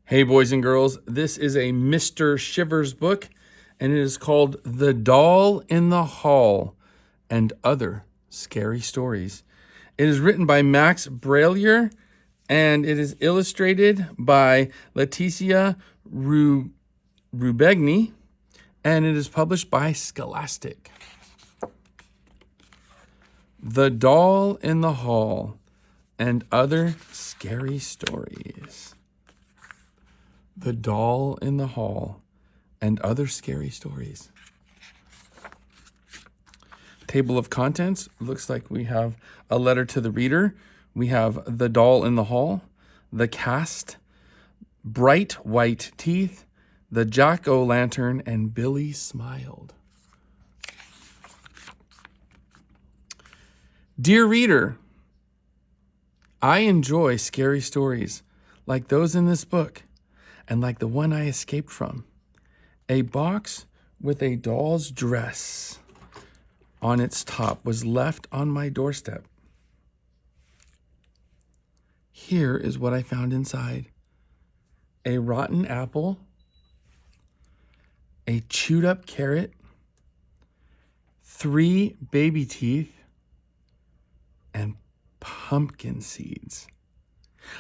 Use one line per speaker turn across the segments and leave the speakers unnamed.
Hey, boys and girls, this is a Mr. Shivers book, and it is called The Doll in the Hall and Other Scary Stories. It is written by Max Brallier, and it is illustrated by Leticia Rubegni, and it is published by Scholastic. The Doll in the Hall and Other Scary Stories. The Doll in the Hall and Other Scary Stories. Table of contents. Looks like we have a letter to the reader. We have The Doll in the Hall, the cast, bright white teeth, the jack-o'-lantern, and Billy smiled. Dear reader, I enjoy scary stories like those in this book. And like the one I escaped from, a box with a doll's dress on its top was left on my doorstep. Here is what I found inside: a rotten apple, a chewed up carrot, 3 baby teeth, and pumpkin seeds.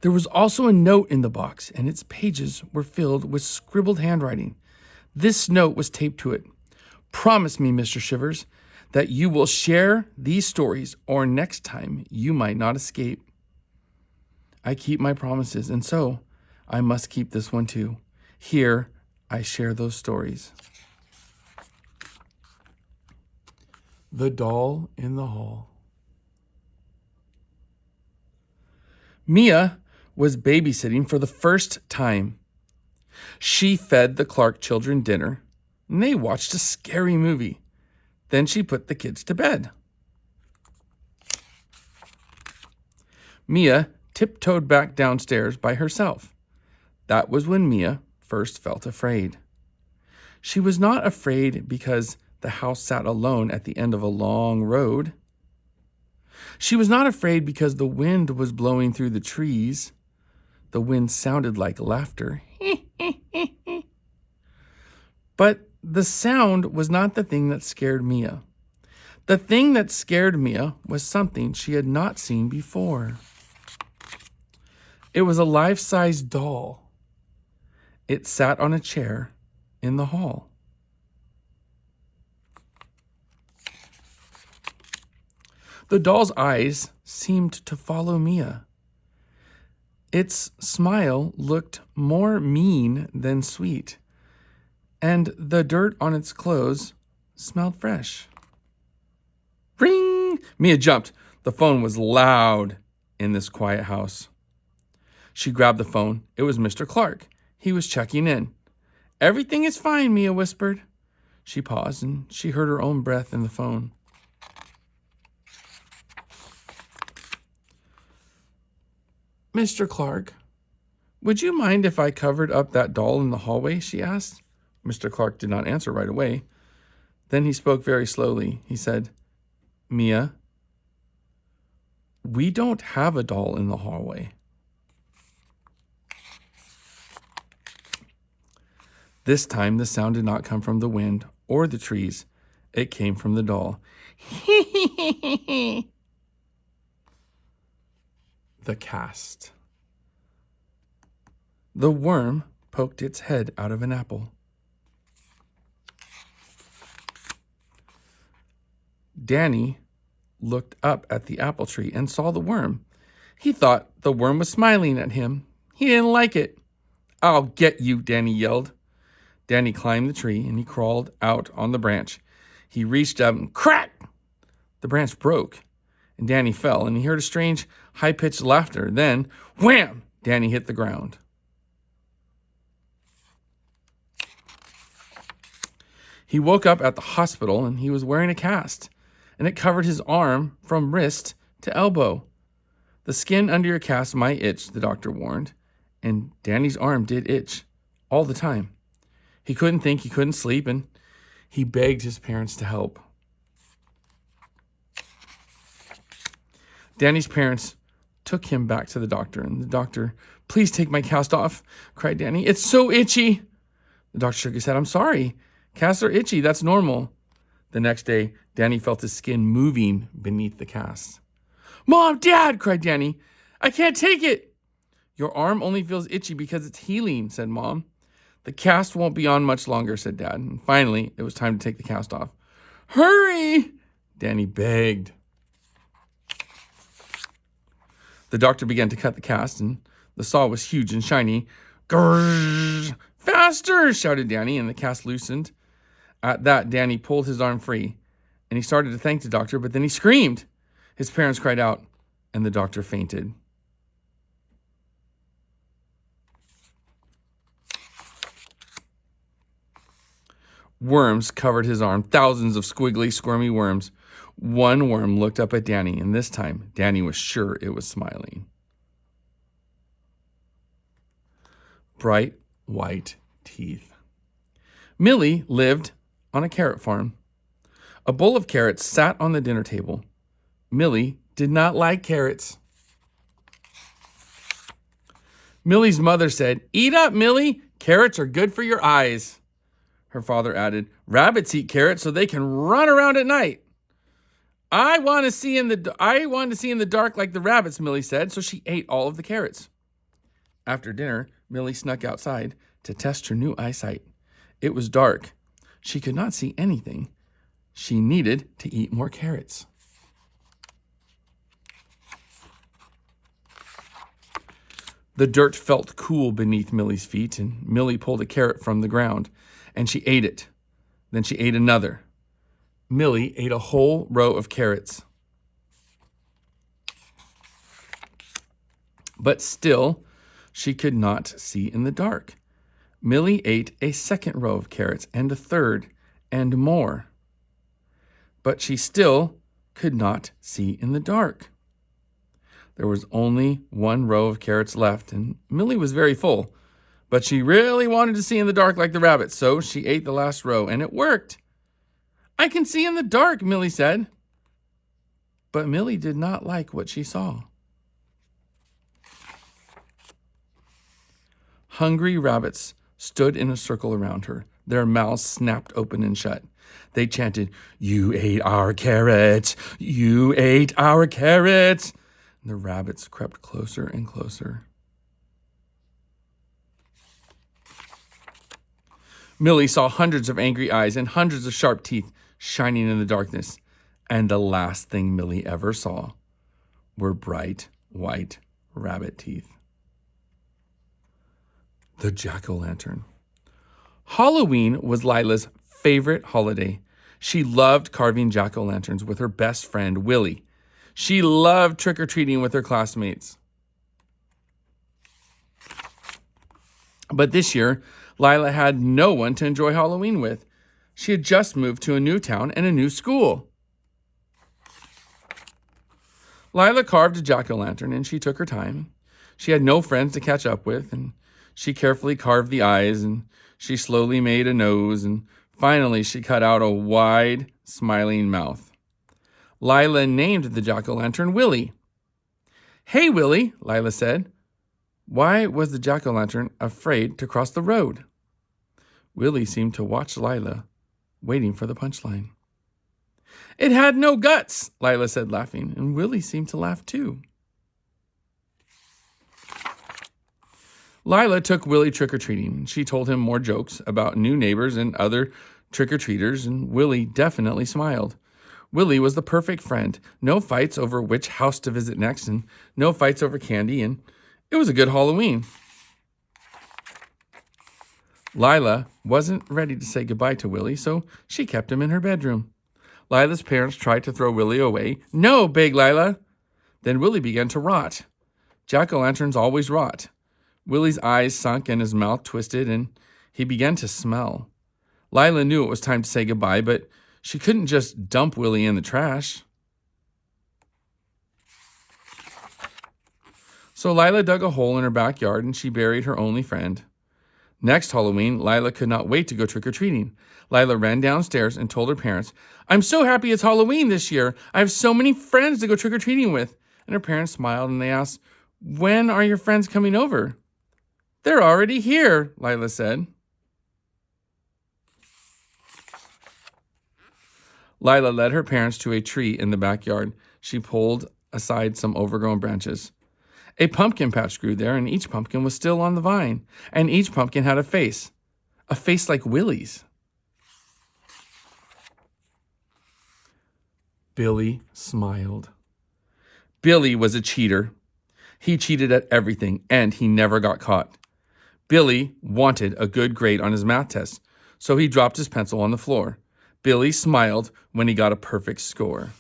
There was also a note in the box, and its pages were filled with scribbled handwriting. This note was taped to it. Promise me, Mr. Shivers, that you will share these stories, or next time you might not escape. I keep my promises, and so I must keep this one too. Here, I share those stories. The Doll in the Hall. Mia was babysitting for the first time. She fed the Clark children dinner, and they watched a scary movie. Then she put the kids to bed. Mia tiptoed back downstairs by herself. That was when Mia first felt afraid. She was not afraid because the house sat alone at the end of a long road. She was not afraid because the wind was blowing through the trees. The wind sounded like laughter. But the sound was not the thing that scared Mia. The thing that scared Mia was something she had not seen before. It was a life-size doll. It sat on a chair in the hall. The doll's eyes seemed to follow Mia. Its smile looked more mean than sweet, and the dirt on its clothes smelled fresh. Ring! Mia jumped. The phone was loud in this quiet house. She grabbed the phone. It was Mr. Clark. He was checking in. Everything is fine, Mia whispered. She paused, and she heard her own breath in the phone. Mr. Clark, would you mind if I covered up that doll in the hallway? She asked. Mr. Clark did not answer right away. Then he spoke very slowly. He said, Mia, we don't have a doll in the hallway. This time the sound did not come from the wind or the trees. It came from the doll. The cast. The worm poked its head out of an apple. Danny looked up at the apple tree and saw the worm. He thought the worm was smiling at him. He didn't like it. I'll get you, Danny yelled. Danny climbed the tree and he crawled out on the branch. He reached up and crack! The branch broke and Danny fell, and he heard a strange, high-pitched laughter. Then, wham! Danny hit the ground. He woke up at the hospital, and he was wearing a cast, and it covered his arm from wrist to elbow. The skin under your cast might itch, the doctor warned, and Danny's arm did itch all the time. He couldn't think, he couldn't sleep, and he begged his parents to help. Danny's parents took him back to the doctor, and the doctor Please take my cast off, cried Danny. It's so itchy. The doctor shook his head. I'm sorry. Casts are itchy. That's normal. The next day, Danny felt his skin moving beneath the cast. Mom, Dad, cried Danny. I can't take it. Your arm only feels itchy because it's healing, said Mom. The cast won't be on much longer, said Dad. And finally, it was time to take the cast off. Hurry, Danny begged. The doctor began to cut the cast, and the saw was huge and shiny. Grrr! Faster, shouted Danny, and the cast loosened. At that, Danny pulled his arm free, and he started to thank the doctor, but then he screamed. His parents cried out, and the doctor fainted. Worms covered his arm, thousands of squiggly, squirmy worms. One worm looked up at Danny, and this time, Danny was sure it was smiling. Bright white teeth. Millie lived on a carrot farm. A bowl of carrots sat on the dinner table. Millie did not like carrots. Millie's mother said, "Eat up, Millie. Carrots are good for your eyes." Her father added, "Rabbits eat carrots so they can run around at night." I want to see in the dark like the rabbits," Millie said, so she ate all of the carrots. After dinner, Millie snuck outside to test her new eyesight. It was dark. She could not see anything. She needed to eat more carrots. The dirt felt cool beneath Millie's feet, and Millie pulled a carrot from the ground, and she ate it. Then she ate another. Millie ate a whole row of carrots. But still, she could not see in the dark. Millie ate a second row of carrots, and a third, and more. But she still could not see in the dark. There was only one row of carrots left, and Millie was very full. But she really wanted to see in the dark like the rabbit, so she ate the last row, and it worked. I can see in the dark, Millie said. But Millie did not like what she saw. Hungry rabbits stood in a circle around her. Their mouths snapped open and shut. They chanted, "You ate our carrots! You ate our carrots!" And the rabbits crept closer and closer. Millie saw hundreds of angry eyes and hundreds of sharp teeth shining in the darkness. And the last thing Millie ever saw were bright white rabbit teeth. The jack-o'-lantern. Halloween was Lila's favorite holiday. She loved carving jack-o'-lanterns with her best friend, Willie. She loved trick-or-treating with her classmates. But this year, Lila had no one to enjoy Halloween with. She had just moved to a new town and a new school. Lila carved a jack-o'-lantern, and she took her time. She had no friends to catch up with, and she carefully carved the eyes, and she slowly made a nose, and finally she cut out a wide, smiling mouth. Lila named the jack-o'-lantern Willie. "Hey, Willie," Lila said. Why was the jack-o'-lantern afraid to cross the road? Willie seemed to watch Lila, waiting for the punchline. "It had no guts," Lila said, laughing, and Willie seemed to laugh too. Lila took Willie trick-or-treating. She told him more jokes about new neighbors and other trick-or-treaters, and Willie definitely smiled. Willie was the perfect friend. No fights over which house to visit next, and no fights over candy, and it was a good Halloween. Lila wasn't ready to say goodbye to Willie, so she kept him in her bedroom. Lila's parents tried to throw Willie away. "No," begged Lila. Then Willie began to rot. Jack-o'-lanterns always rot. Willie's eyes sunk and his mouth twisted, and he began to smell. Lila knew it was time to say goodbye, but she couldn't just dump Willie in the trash. So Lila dug a hole in her backyard, and she buried her only friend. Next Halloween, Lila could not wait to go trick-or-treating. Lila ran downstairs and told her parents, "I'm so happy it's Halloween this year. I have so many friends to go trick-or-treating with." And her parents smiled and they asked, When are your friends coming over? They're already here, Lila said. Lila led her parents to a tree in the backyard. She pulled aside some overgrown branches. A pumpkin patch grew there, and each pumpkin was still on the vine, and each pumpkin had a face like Willie's. Billy smiled. Billy was a cheater. He cheated at everything, and he never got caught. Billy wanted a good grade on his math test, so he dropped his pencil on the floor. Billy smiled when he got a perfect score.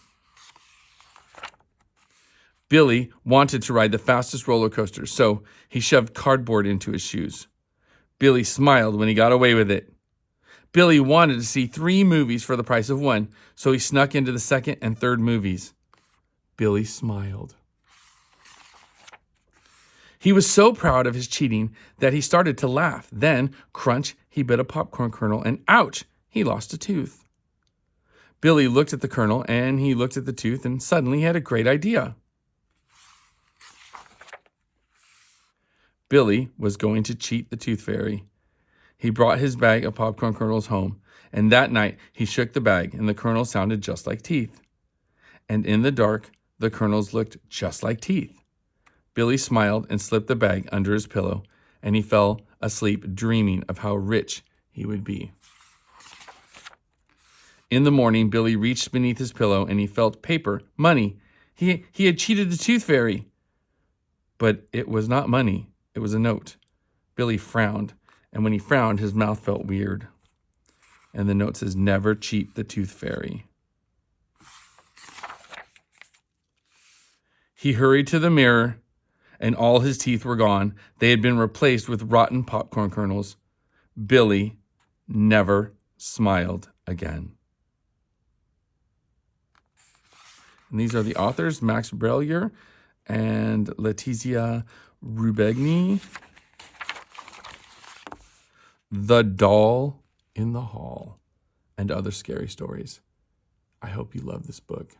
Billy wanted to ride the fastest roller coaster, so he shoved cardboard into his shoes. Billy smiled when he got away with it. Billy wanted to see 3 movies for the price of 1, so he snuck into the second and third movies. Billy smiled. He was so proud of his cheating that he started to laugh. Then, crunch, he bit a popcorn kernel, and ouch, he lost a tooth. Billy looked at the kernel, and he looked at the tooth, and suddenly he had a great idea. Billy was going to cheat the tooth fairy. He brought his bag of popcorn kernels home, and that night he shook the bag, and the kernels sounded just like teeth. And in the dark, the kernels looked just like teeth. Billy smiled and slipped the bag under his pillow, and he fell asleep dreaming of how rich he would be. In the morning, Billy reached beneath his pillow, and he felt paper, money. He had cheated the tooth fairy. But it was not money. It was a note. Billy frowned, and when he frowned, his mouth felt weird. And the note says, "Never cheat the tooth fairy." He hurried to the mirror, and all his teeth were gone. They had been replaced with rotten popcorn kernels. Billy never smiled again. And these are the authors, Max Brallier and Letizia Rubegni. The Doll in the Hall and Other Scary Stories. I hope you love this book.